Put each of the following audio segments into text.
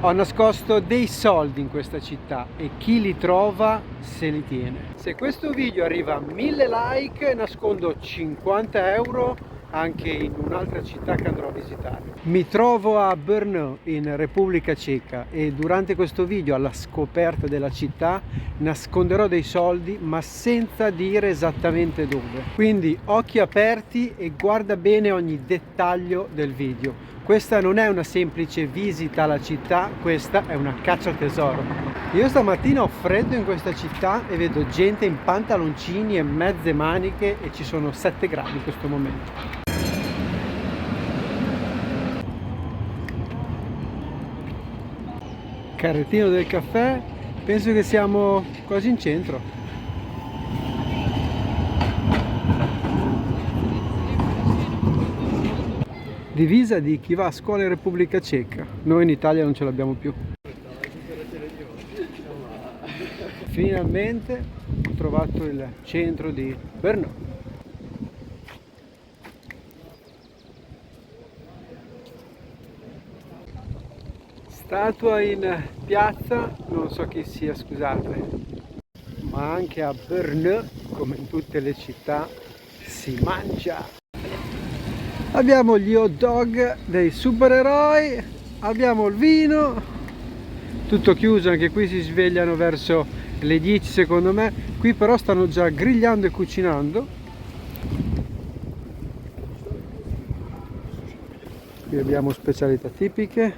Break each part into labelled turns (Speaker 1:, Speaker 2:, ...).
Speaker 1: Ho nascosto dei soldi in questa città e chi li trova se li tiene. Se questo video arriva a 1000 like nascondo 50 euro anche in un'altra città che andrò a visitare. Mi trovo a Brno in Repubblica Ceca e durante questo video alla scoperta della città nasconderò dei soldi ma senza dire esattamente dove. Quindi occhi aperti e guarda bene ogni dettaglio del video. Questa non è una semplice visita alla città, questa è una caccia al tesoro. Io stamattina ho freddo in questa città e vedo gente in pantaloncini e mezze maniche e ci sono 7 gradi in questo momento. Carrettino del caffè, penso che siamo quasi in centro. Divisa di chi va a scuola in Repubblica Ceca. Noi in Italia non ce l'abbiamo più. Finalmente ho trovato il centro di Brno. Statua in piazza, non so chi sia, scusate. Ma anche a Brno, come in tutte le città, si mangia. Abbiamo gli hot dog dei supereroi, abbiamo il vino, tutto chiuso, anche qui si svegliano verso le 10 secondo me, qui però stanno già grigliando e cucinando. Qui abbiamo specialità tipiche.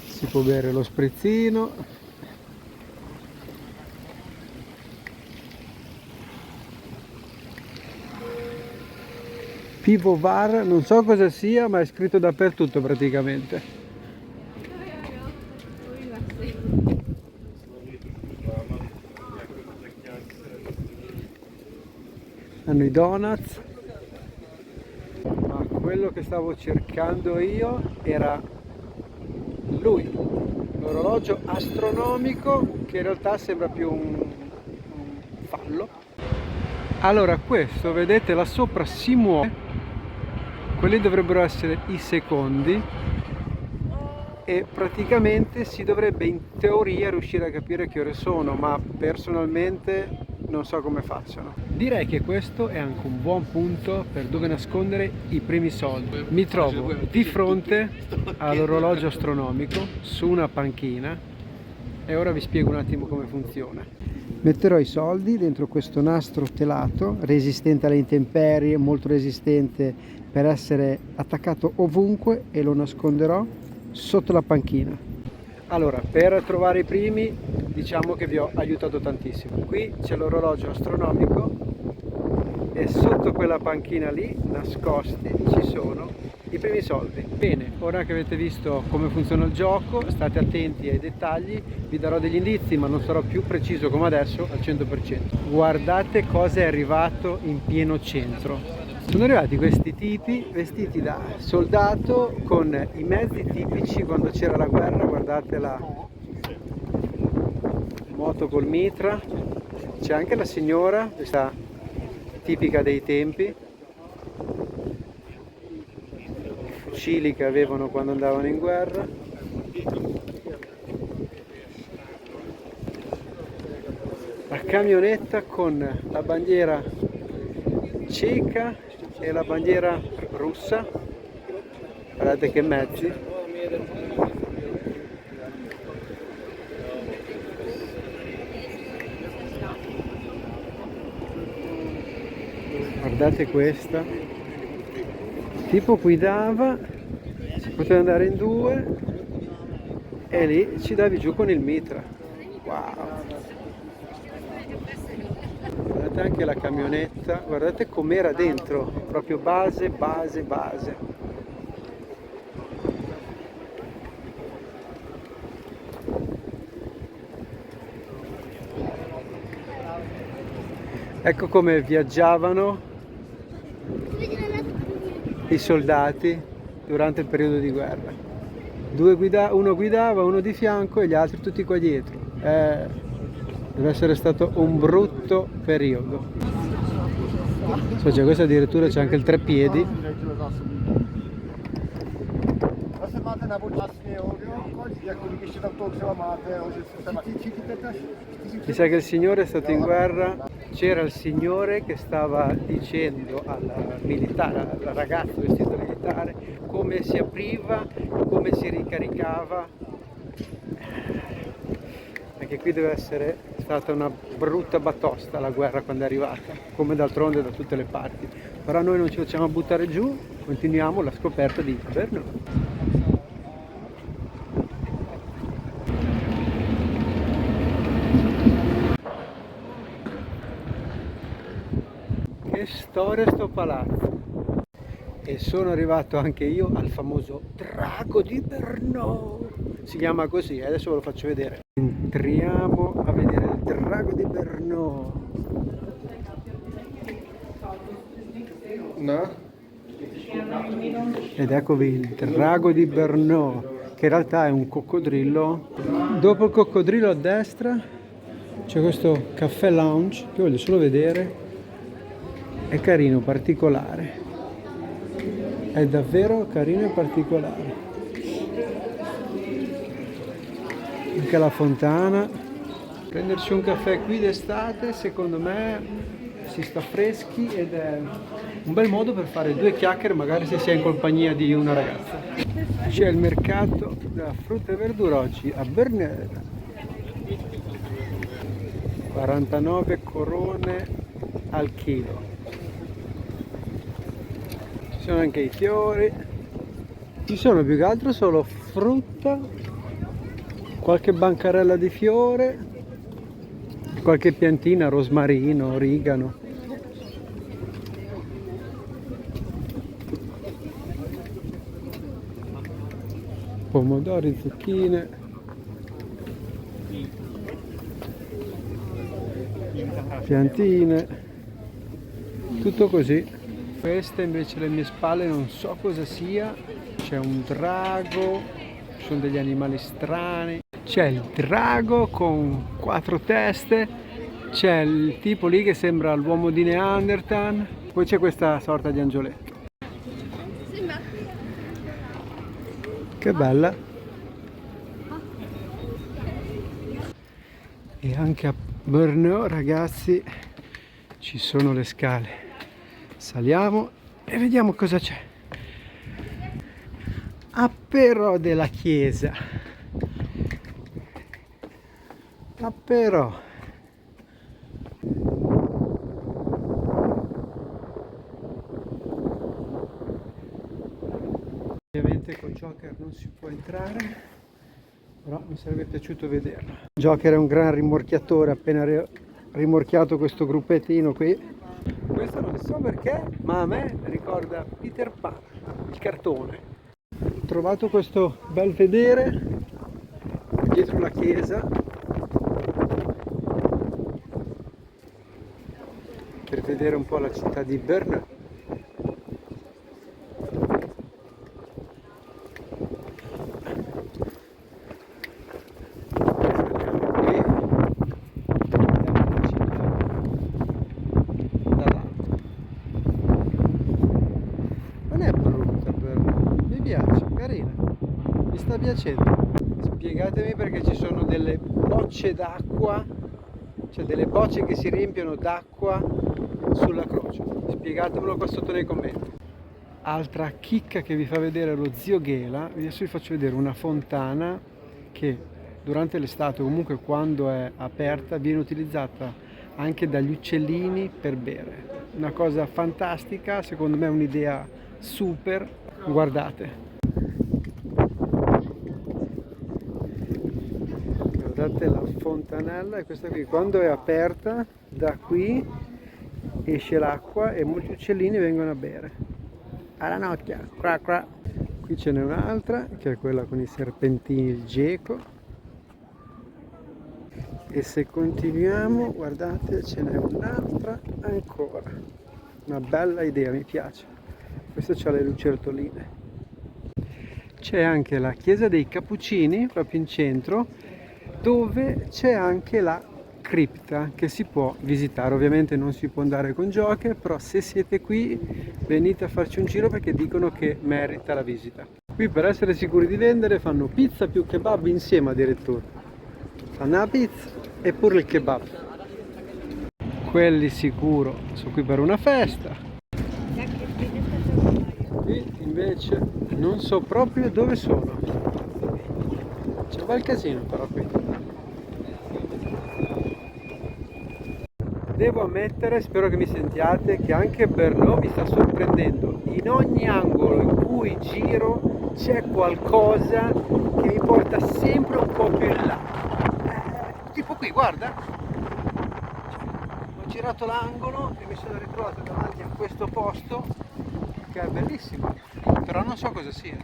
Speaker 1: Si può bere lo sprizzino. Pivovar, non so cosa sia, ma è scritto dappertutto praticamente. Hanno i donuts, ma quello che stavo cercando io era lui, l'orologio astronomico che in realtà sembra più un fallo. Allora questo, vedete, là sopra si muove. Quelli dovrebbero essere i secondi e praticamente si dovrebbe in teoria riuscire a capire che ore sono, ma personalmente non so come facciano. Direi che questo è anche un buon punto per dove nascondere i primi soldi. Mi trovo di fronte all'orologio astronomico su una panchina e ora vi spiego un attimo come funziona. Metterò i soldi dentro questo nastro telato, resistente alle intemperie, molto resistente per essere attaccato ovunque, e lo nasconderò sotto la panchina. Allora, per trovare i primi diciamo che vi ho aiutato tantissimo. Qui c'è l'orologio astronomico e sotto quella panchina lì, nascosti, ci sono i primi soldi. Bene, ora che avete visto come funziona il gioco, state attenti ai dettagli, vi darò degli indizi ma non sarò più preciso come adesso al 100%. Guardate cosa è arrivato in pieno centro. Sono arrivati questi tipi vestiti da soldato con i mezzi tipici quando c'era la guerra. Guardate la moto col mitra, c'è anche la signora, questa tipica dei tempi, fucili che avevano quando andavano in guerra. La camionetta con la bandiera ceca e la bandiera russa, guardate che mezzi. Guardate questa, tipo guidava, si poteva andare in due e lì ci davi giù con il mitra. Wow! Guardate anche la camionetta, guardate com'era dentro, proprio base. Ecco come viaggiavano i soldati durante il periodo di guerra. Uno guidava, uno di fianco e gli altri tutti qua dietro. Deve essere stato un brutto periodo. So, cioè, questo addirittura c'è anche il treppiedi. Mi sa che il signore è stato in guerra. C'era il signore che stava dicendo al militare, al ragazzo vestito militare, come si apriva, come si ricaricava. Anche qui deve essere stata una brutta batosta la guerra quando è arrivata, come d'altronde da tutte le parti. Però noi non ci facciamo buttare giù, continuiamo la scoperta di Brno. Che storia sto palazzo! E sono arrivato anche io al famoso Drago di Brno, si chiama così, adesso ve lo faccio vedere. Entriamo a vedere il Drago di Brno. No? Ed eccovi il Drago di Brno, che in realtà è un coccodrillo. Dopo il coccodrillo a destra c'è questo caffè lounge che voglio solo vedere. È carino, particolare. È davvero carino e particolare. Anche la fontana. Prenderci un caffè qui d'estate, secondo me si sta freschi ed è un bel modo per fare due chiacchiere, magari se si è in compagnia di una ragazza. C'è il mercato della frutta e verdura oggi a Brno. 49 corone al chilo. Ci sono anche i fiori, ci sono più che altro solo frutta, qualche bancarella di fiore, qualche piantina, rosmarino, origano. Pomodori, zucchine. Piantine, tutto così. Queste invece alle mie spalle non so cosa sia, c'è un drago, ci sono degli animali strani, c'è il drago con 4 teste, c'è il tipo lì che sembra l'uomo di Neanderthal, poi c'è questa sorta di angioletto. Che bella! E anche a Brno, ragazzi, ci sono le scale. Saliamo e vediamo cosa c'è. Però della chiesa. Però. Ovviamente con Joker non si può entrare, però mi sarebbe piaciuto vederlo. Joker è un gran rimorchiatore, appena rimorchiato questo gruppettino qui. Questo non so perché, ma a me ricorda Peter Pan, il cartone. Ho trovato questo bel vedere dietro la chiesa per vedere un po' la città di Brno. Mi sta piacendo. Spiegatemi perché ci sono delle bocce d'acqua, cioè delle bocce che si riempiono d'acqua sulla croce. Spiegatemelo qua sotto nei commenti. Altra chicca che vi fa vedere lo zio Ghela, adesso vi faccio vedere una fontana che durante l'estate o comunque quando è aperta viene utilizzata anche dagli uccellini per bere. Una cosa fantastica, secondo me è un'idea super, guardate. Guardate la fontanella, è questa qui, quando è aperta da qui esce l'acqua e molti uccellini vengono a bere. Alla nocchia, cra cra. Qui ce n'è un'altra che è quella con i serpentini, il geco. E se continuiamo, guardate, ce n'è un'altra ancora. Una bella idea, mi piace. Questo c'ha le lucertoline. C'è anche la chiesa dei Cappuccini proprio in centro, dove c'è anche la cripta che si può visitare. Ovviamente non si può andare con giochi, però se siete qui venite a farci un giro perché dicono che merita la visita. Qui per essere sicuri di vendere fanno pizza più kebab insieme addirittura. Fanno la pizza e pure il kebab. Quelli sicuro sono qui per una festa. Qui invece non so proprio dove sono. C'è un bel casino però qui. Devo ammettere, spero che mi sentiate, che anche Brno mi sta sorprendendo. In ogni angolo in cui giro c'è qualcosa che mi porta sempre un po' più in là. Tipo qui, guarda. Ho girato l'angolo e mi sono ritrovato davanti a questo posto che è bellissimo, però non so cosa sia.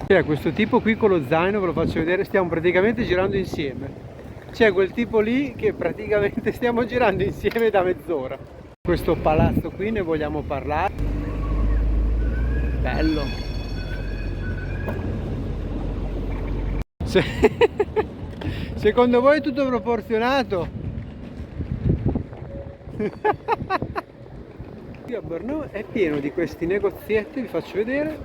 Speaker 1: C'è questo tipo qui con lo zaino, ve lo faccio vedere, stiamo praticamente girando insieme. C'è quel tipo lì che praticamente stiamo girando insieme da mezz'ora. Questo palazzo qui ne vogliamo parlare. Bello. Secondo voi è tutto proporzionato? Qui a Brno è pieno di questi negozietti, vi faccio vedere.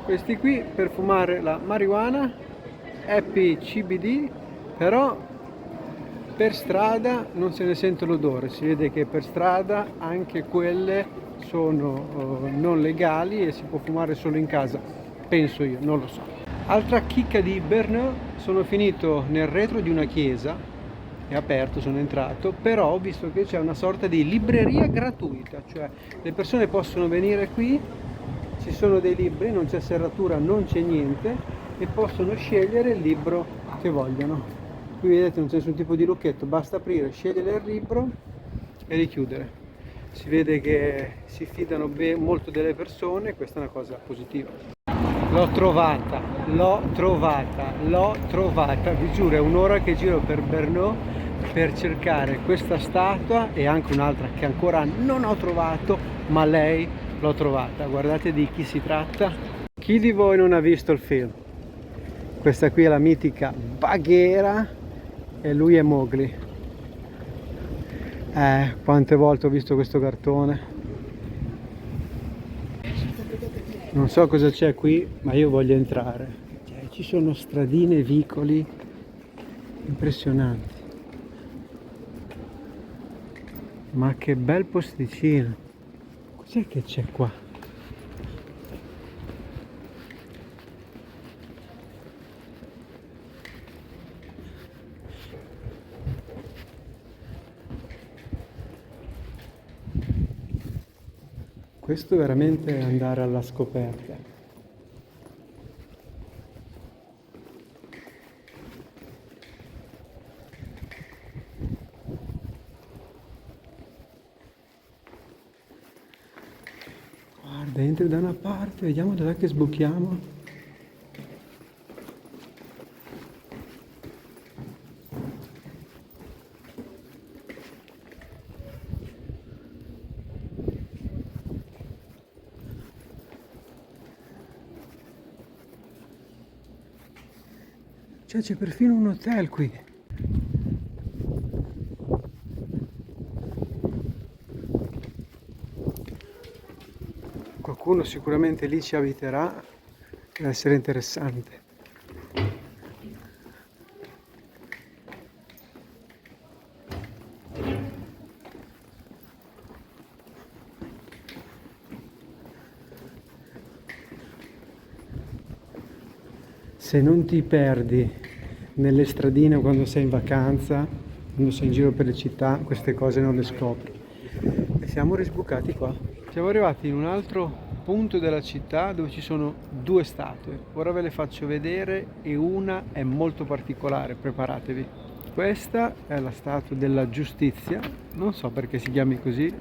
Speaker 1: Questi qui per fumare la marijuana, Happy CBD, però per strada non se ne sente l'odore, si vede che per strada anche quelle sono non legali e si può fumare solo in casa, penso io, non lo so. Altra chicca di Brno, sono finito nel retro di una chiesa, è aperto, sono entrato, però ho visto che c'è una sorta di libreria gratuita, cioè le persone possono venire qui, ci sono dei libri, non c'è serratura, non c'è niente e possono scegliere il libro che vogliono. Qui vedete non c'è nessun tipo di lucchetto, basta aprire, scegliere il libro e richiudere. Si vede che si fidano molto delle persone, questa è una cosa positiva. L'ho trovata, vi giuro, è un'ora che giro per Brno per cercare questa statua e anche un'altra che ancora non ho trovato, ma lei l'ho trovata. Guardate di chi si tratta. Chi di voi non ha visto il film? Questa qui è la mitica Bagheera e lui è Mowgli. Quante volte ho visto questo cartone. Non so cosa c'è qui, ma io voglio entrare. Ci sono stradine e vicoli impressionanti. Ma che bel posticino. Cos'è che c'è qua? Questo è veramente andare alla scoperta. Guarda, entri da una parte, vediamo dov'è che sbuchiamo. Cioè c'è perfino un hotel qui. Qualcuno sicuramente lì ci abiterà, deve essere interessante. Se non ti perdi nelle stradine quando sei in vacanza, quando sei in giro per le città, queste cose non le scopri. E siamo risbucati qua. Siamo arrivati in un altro punto della città dove ci sono due statue. Ora ve le faccio vedere e una è molto particolare, preparatevi. Questa è la statua della giustizia, non so perché si chiami così,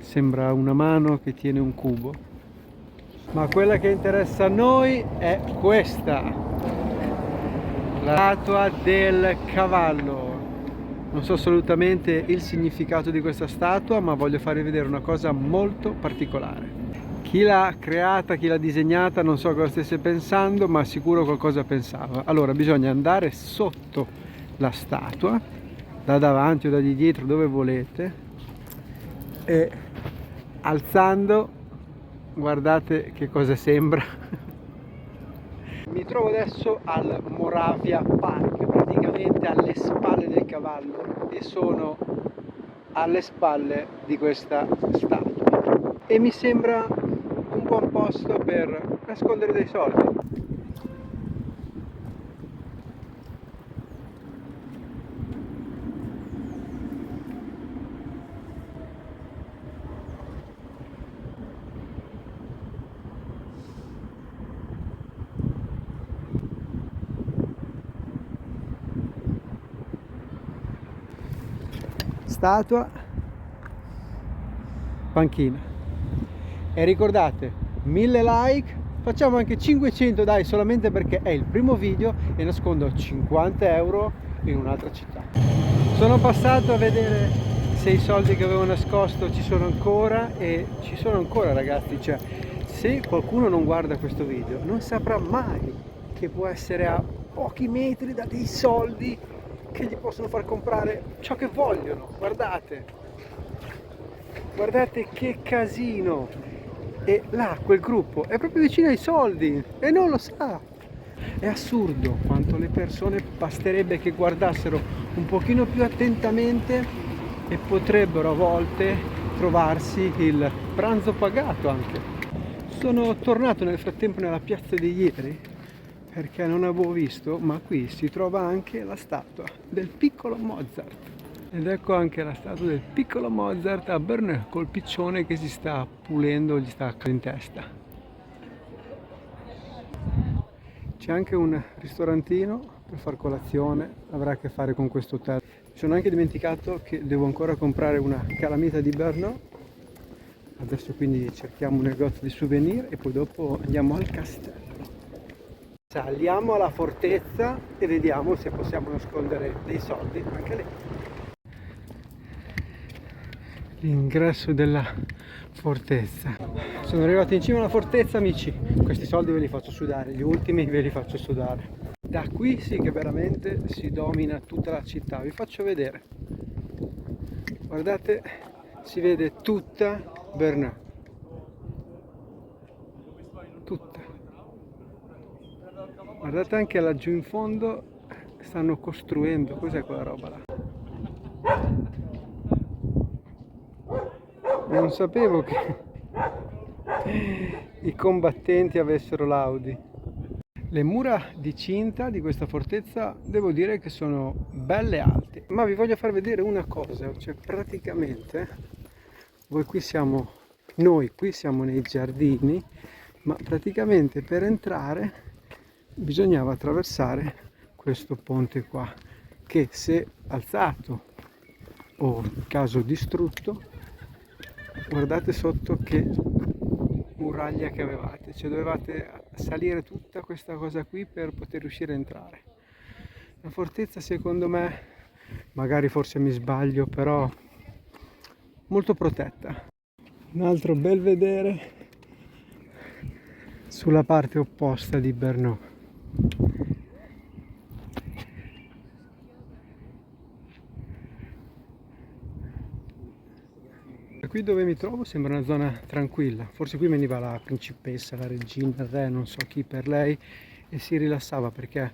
Speaker 1: sembra una mano che tiene un cubo. Ma quella che interessa a noi è questa, la statua del cavallo. Non so assolutamente il significato di questa statua, ma voglio farvi vedere una cosa molto particolare. Chi l'ha creata, chi l'ha disegnata, non so cosa stesse pensando, ma sicuro qualcosa pensava. Allora bisogna andare sotto la statua, da davanti o da di dietro, dove volete, e alzando, guardate che cosa sembra. Mi trovo adesso al Moravia Park, praticamente alle spalle del cavallo, e sono alle spalle di questa statua. E mi sembra un buon posto per nascondere dei soldi. Statua, panchina. E ricordate, 1000 like, facciamo anche 500, dai, solamente perché è il primo video e nascondo 50 euro in un'altra città. Sono passato a vedere se i soldi che avevo nascosto ci sono ancora, e ci sono ancora, ragazzi. Cioè, se qualcuno non guarda questo video non saprà mai che può essere a pochi metri da dei soldi che gli possono far comprare ciò che vogliono. Guardate che casino. E là quel gruppo è proprio vicino ai soldi e non lo sa. È assurdo quanto le persone basterebbe che guardassero un pochino più attentamente e potrebbero a volte trovarsi il pranzo pagato anche. Sono tornato nel frattempo nella piazza di ieri perché non avevo visto, ma qui si trova anche la statua del piccolo Mozart. Ed ecco anche la statua del piccolo Mozart a Brno col piccione che si sta pulendo, gli sta in testa. C'è anche un ristorantino per far colazione, avrà a che fare con questo hotel. Mi sono anche dimenticato che devo ancora comprare una calamita di Brno. Adesso quindi cerchiamo un negozio di souvenir e poi dopo andiamo al castello. Saliamo alla fortezza e vediamo se possiamo nascondere dei soldi anche lì. L'ingresso della fortezza. Sono arrivato in cima alla fortezza, amici. Questi soldi ve li faccio sudare, gli ultimi ve li faccio sudare. Da qui sì che veramente si domina tutta la città. Vi faccio vedere. Guardate, si vede tutta Brno. Tutta. Guardate anche laggiù in fondo, stanno costruendo. Cos'è quella roba là? Non sapevo che i combattenti avessero l'Audi. Le mura di cinta di questa fortezza devo dire che sono belle alte, ma vi voglio far vedere una cosa, cioè praticamente noi qui siamo nei giardini, ma praticamente per entrare bisognava attraversare questo ponte qua, che se alzato o in caso distrutto, guardate sotto che muraglia che avevate, cioè dovevate salire tutta questa cosa qui per poter riuscire a entrare. La fortezza secondo me, magari forse mi sbaglio, però molto protetta. Un altro bel vedere sulla parte opposta di Brno. Qui dove mi trovo sembra una zona tranquilla, forse qui veniva la principessa, la regina, il re, non so chi per lei, e si rilassava perché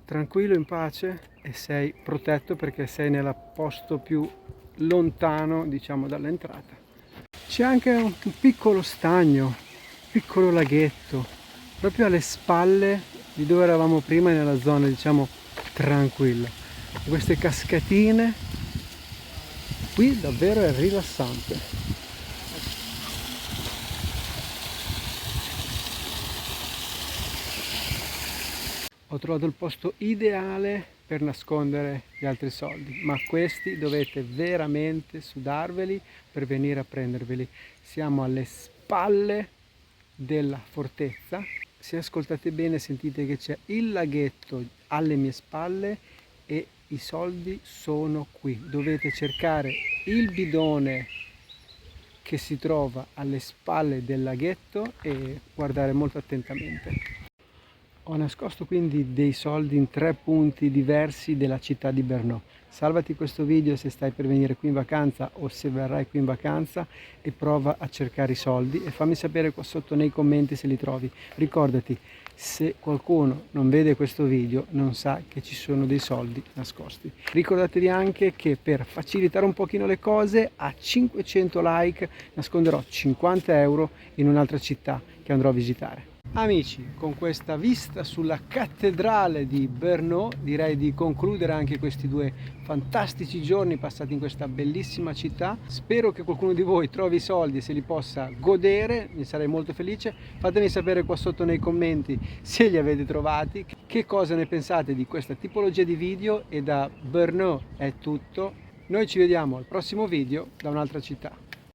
Speaker 1: tranquillo, in pace, e sei protetto perché sei nel posto più lontano, diciamo, dall'entrata. C'è anche un piccolo stagno, un piccolo laghetto, proprio alle spalle di dove eravamo prima, nella zona, diciamo, tranquilla. Queste cascatine. Qui davvero è rilassante. Ho trovato il posto ideale per nascondere gli altri soldi, ma questi dovete veramente sudarveli per venire a prenderveli. Siamo alle spalle della fortezza. Se ascoltate bene sentite che c'è il laghetto alle mie spalle e i soldi sono qui. Dovete cercare il bidone che si trova alle spalle del laghetto e guardare molto attentamente. Ho nascosto quindi dei soldi in 3 punti diversi della città di Brno. Salvati questo video se stai per venire qui in vacanza o se verrai qui in vacanza e prova a cercare i soldi e fammi sapere qua sotto nei commenti se li trovi. Ricordati, se qualcuno non vede questo video non sa che ci sono dei soldi nascosti. Ricordatevi anche che per facilitare un pochino le cose a 500 like nasconderò 50 euro in un'altra città che andrò a visitare. Amici, con questa vista sulla cattedrale di Brno direi di concludere anche questi 2 fantastici giorni passati in questa bellissima città. Spero che qualcuno di voi trovi i soldi e se li possa godere, ne sarei molto felice. Fatemi sapere qua sotto nei commenti se li avete trovati, che cosa ne pensate di questa tipologia di video, e da Brno è tutto. Noi ci vediamo al prossimo video da un'altra città.